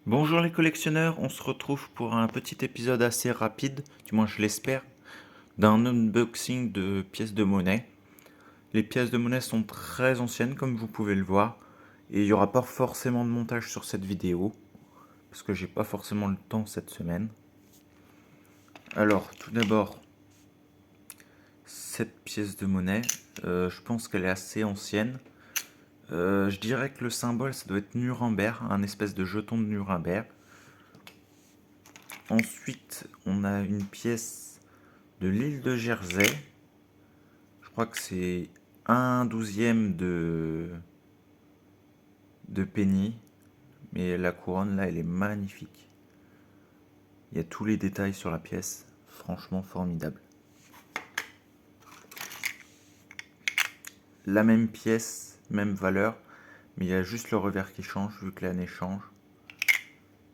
Bonjour les collectionneurs, on se retrouve pour un petit épisode assez rapide, du moins je l'espère, d'un unboxing de pièces de monnaie. Les pièces de monnaie sont très anciennes comme vous pouvez le voir, et il n'y aura pas forcément de montage sur cette vidéo, parce que j'ai pas forcément le temps cette semaine. Alors tout d'abord, cette pièce de monnaie, je pense qu'elle est assez ancienne. Je dirais que le symbole ça doit être Nuremberg, un espèce de jeton de Nuremberg. Ensuite, on a une pièce de l'île de Jersey. Je crois que c'est 1/12 de penny. Mais la couronne, là, elle est magnifique. Il y a tous les détails sur la pièce. Franchement formidable. La même pièce, même valeur. Mais il y a juste le revers qui change, vu que l'année change.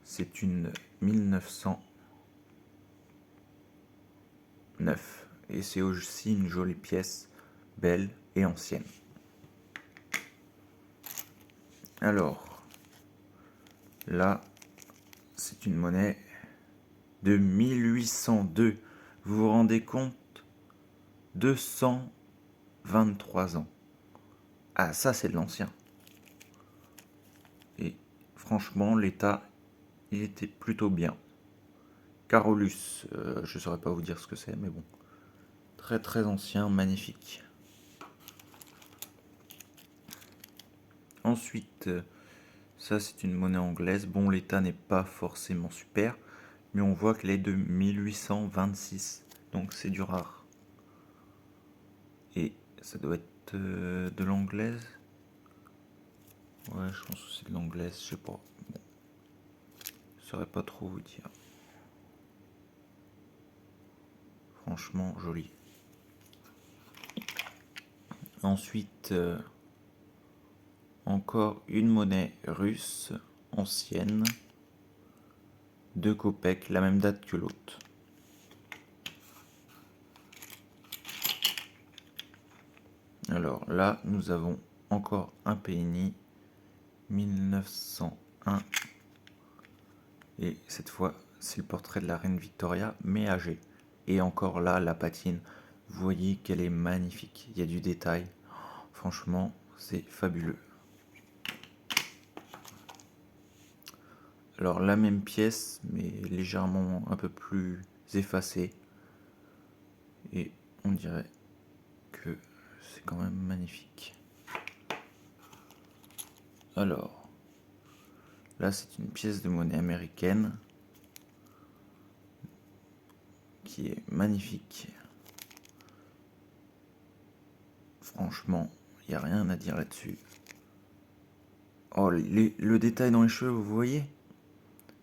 C'est une 1909. Et c'est aussi une jolie pièce, belle et ancienne. Alors, là, c'est une monnaie de 1802. Vous vous rendez compte? 223 ans. Ah, ça, c'est de l'ancien. Et franchement, l'état, il était plutôt bien. Carolus, je ne saurais pas vous dire ce que c'est, mais bon. Très très ancien, magnifique. Ensuite, ça c'est une monnaie anglaise. Bon, l'état n'est pas forcément super, mais on voit qu'elle est de 1826. Donc c'est du rare. Et ça doit être de l'anglaise. Ouais, je pense que c'est de l'anglaise, je sais pas. Bon. Je saurais pas trop vous dire. Franchement, joli. Ensuite, encore une monnaie russe ancienne. 2 kopecks, la même date que l'autre. Alors là, nous avons encore un penny 1901. Et cette fois, c'est le portrait de la reine Victoria, mais âgée. Et encore là, la patine. Vous voyez qu'elle est magnifique. Il y a du détail. Franchement, c'est fabuleux. Alors la même pièce, mais légèrement un peu plus effacée. Et on dirait que c'est quand même magnifique. Alors, là c'est une pièce de monnaie américaine qui est magnifique. Franchement, il n'y a rien à dire là-dessus. Oh, le détail dans les cheveux, vous voyez?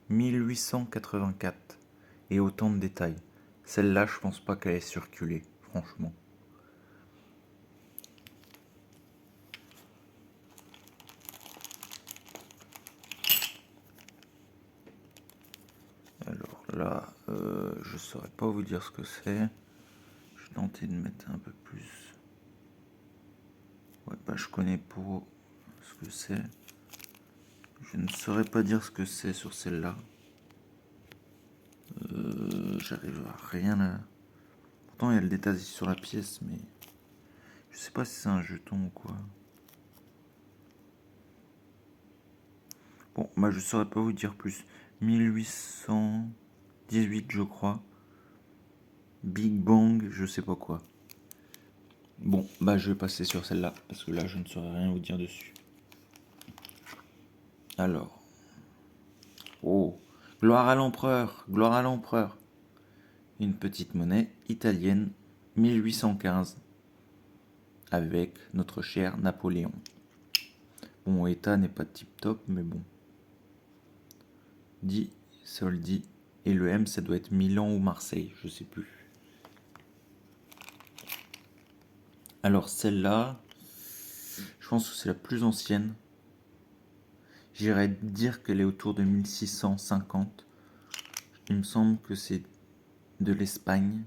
1884. Et autant de détails. Celle-là, je pense pas qu'elle ait circulé, franchement. Alors là, je saurais pas vous dire ce que c'est. Je vais tenter de mettre un peu plus. Ouais, bah je connais pas ce que c'est. Je ne saurais pas dire ce que c'est sur celle-là. J'arrive à rien à... Pourtant il y a le détail sur la pièce, mais... Je sais pas si c'est un jeton ou quoi. Bon, bah je saurais pas vous dire plus. 1818 je crois. Big Bang, je sais pas quoi. Bon, bah je vais passer sur celle-là, parce que là je ne saurais rien vous dire dessus. Alors. Oh, gloire à l'empereur, gloire à l'empereur. Une petite monnaie italienne, 1815, avec notre cher Napoléon. Bon, état n'est pas tip top, mais bon. 10 soldi. Et le M, ça doit être Milan ou Marseille, je sais plus. Alors celle-là, je pense que c'est la plus ancienne. J'irais dire qu'elle est autour de 1650. Il me semble que c'est de l'Espagne.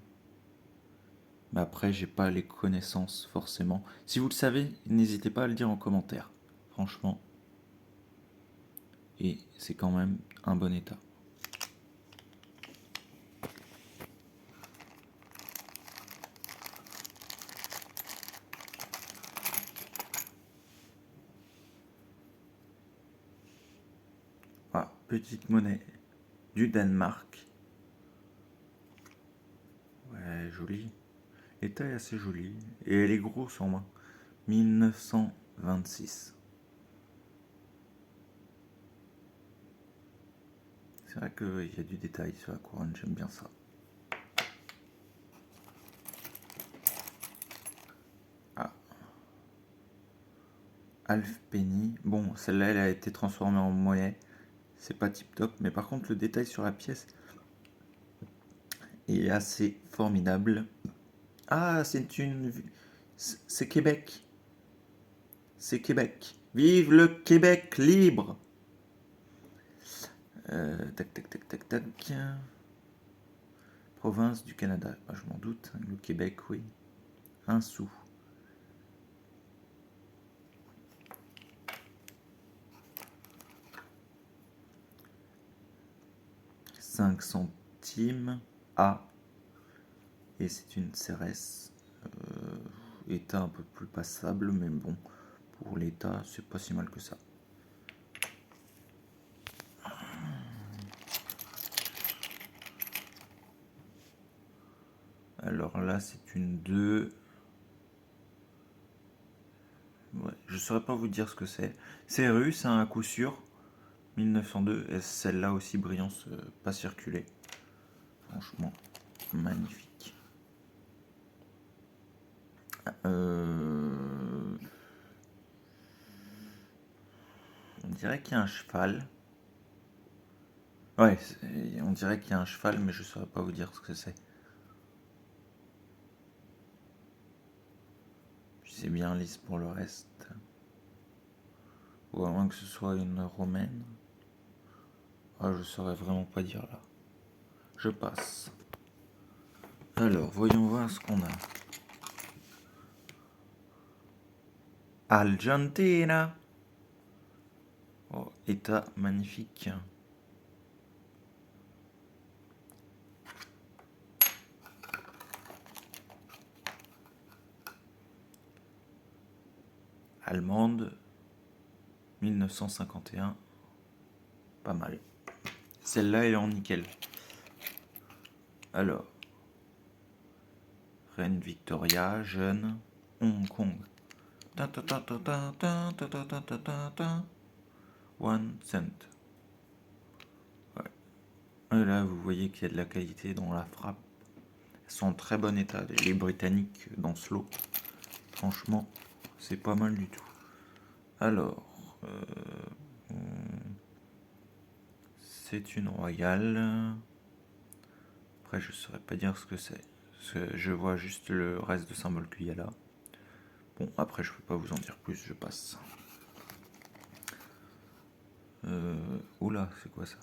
Mais après, j'ai pas les connaissances forcément. Si vous le savez, n'hésitez pas à le dire en commentaire. Franchement. et c'est quand même un bon état. Ah, petite monnaie du Danemark. Ouais, jolie. L'état est assez joli. Et elle est grosse en main. 1926. C'est vrai qu'il y a du détail sur la couronne, j'aime bien ça. Ah. Half penny. Bon, celle-là, elle a été transformée en monnaie. C'est pas tip top, mais par contre, le détail sur la pièce est assez formidable. Ah, c'est Québec. C'est Québec. Vive le Québec libre! Tac, tac, tac, tac, tac. Province du Canada. Ah, je m'en doute. Le Québec, oui. Un sou. 5 centimes. A. Et c'est une CRS. État un peu plus passable, mais bon, pour l'état, c'est pas si mal que ça. Alors là, c'est une 2. Ouais, je saurais pas vous dire ce que c'est. C'est russe, hein, à coup sûr. 1902. Et celle-là aussi, brillance, pas circulée. Franchement, magnifique. On dirait qu'il y a un cheval. Ouais, on dirait qu'il y a un cheval, mais je saurais pas vous dire ce que c'est. Puis c'est bien lisse pour le reste. Ou à moins que ce soit une romaine. Ah, je saurais vraiment pas dire là. Je passe. Alors, voyons voir ce qu'on a. Argentina. Oh, état magnifique. Allemande. 1951. Pas mal. Celle-là, elle est en nickel. Alors. Reine Victoria, jeune. Hong Kong. 1 cent. Ouais. Et là, vous voyez qu'il y a de la qualité dans la frappe. Elles sont en très bon état. Les Britanniques dans ce lot. Franchement, c'est pas mal du tout. Alors, c'est une royale. Après, je saurais pas dire ce que c'est. Je vois juste le reste de symbole qu'il y a là. Bon, après, je peux pas vous en dire plus, je passe. Oula, c'est quoi ça?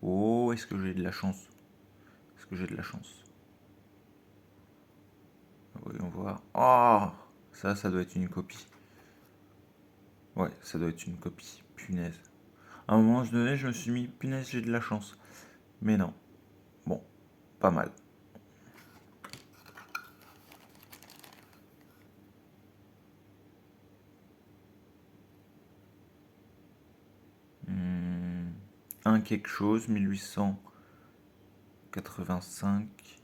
Oh, est-ce que j'ai de la chance? Est-ce que j'ai de la chance? Voyons voir. Oh, ça doit être une copie. Ouais, ça doit être une copie. Punaise. À un moment donné, je me suis mis, punaise, j'ai de la chance. Mais non. Bon, pas mal. Un quelque chose, 1885.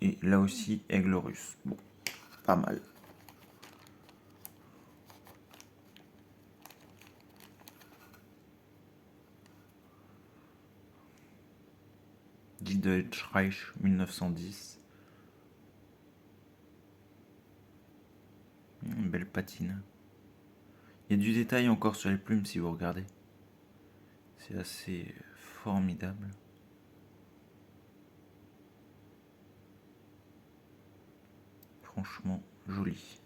Et là aussi, aigle russe. Bon, pas mal. Die Deutsche Reich, 1910. Une belle patine. Il y a du détail encore sur les plumes si vous regardez. C'est assez formidable. Franchement, joli.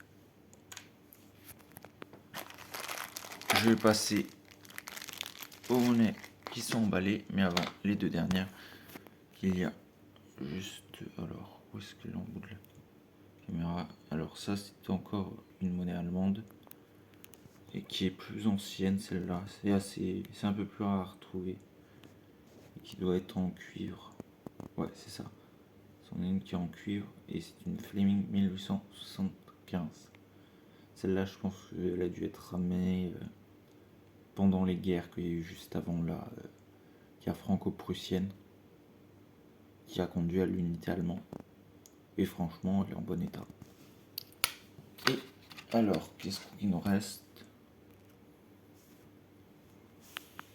Je vais passer aux monnaies qui sont emballées, mais avant les deux dernières qu'il y a juste. Alors, où est-ce qu'elle est en bout de la caméra? Alors, ça, c'est encore une monnaie allemande. et qui est plus ancienne celle-là. C'est un peu plus rare à retrouver et qui doit être en cuivre. Ouais, c'est ça. C'en est une qui est en cuivre et c'est une Fleming 1875. Celle-là, je pense qu'elle a dû être ramenée pendant les guerres qu'il y a eu juste avant la guerre franco-prussienne, qui a conduit à l'unité allemande. Et franchement, elle est en bon état. Et alors, qu'est-ce qu'il nous reste?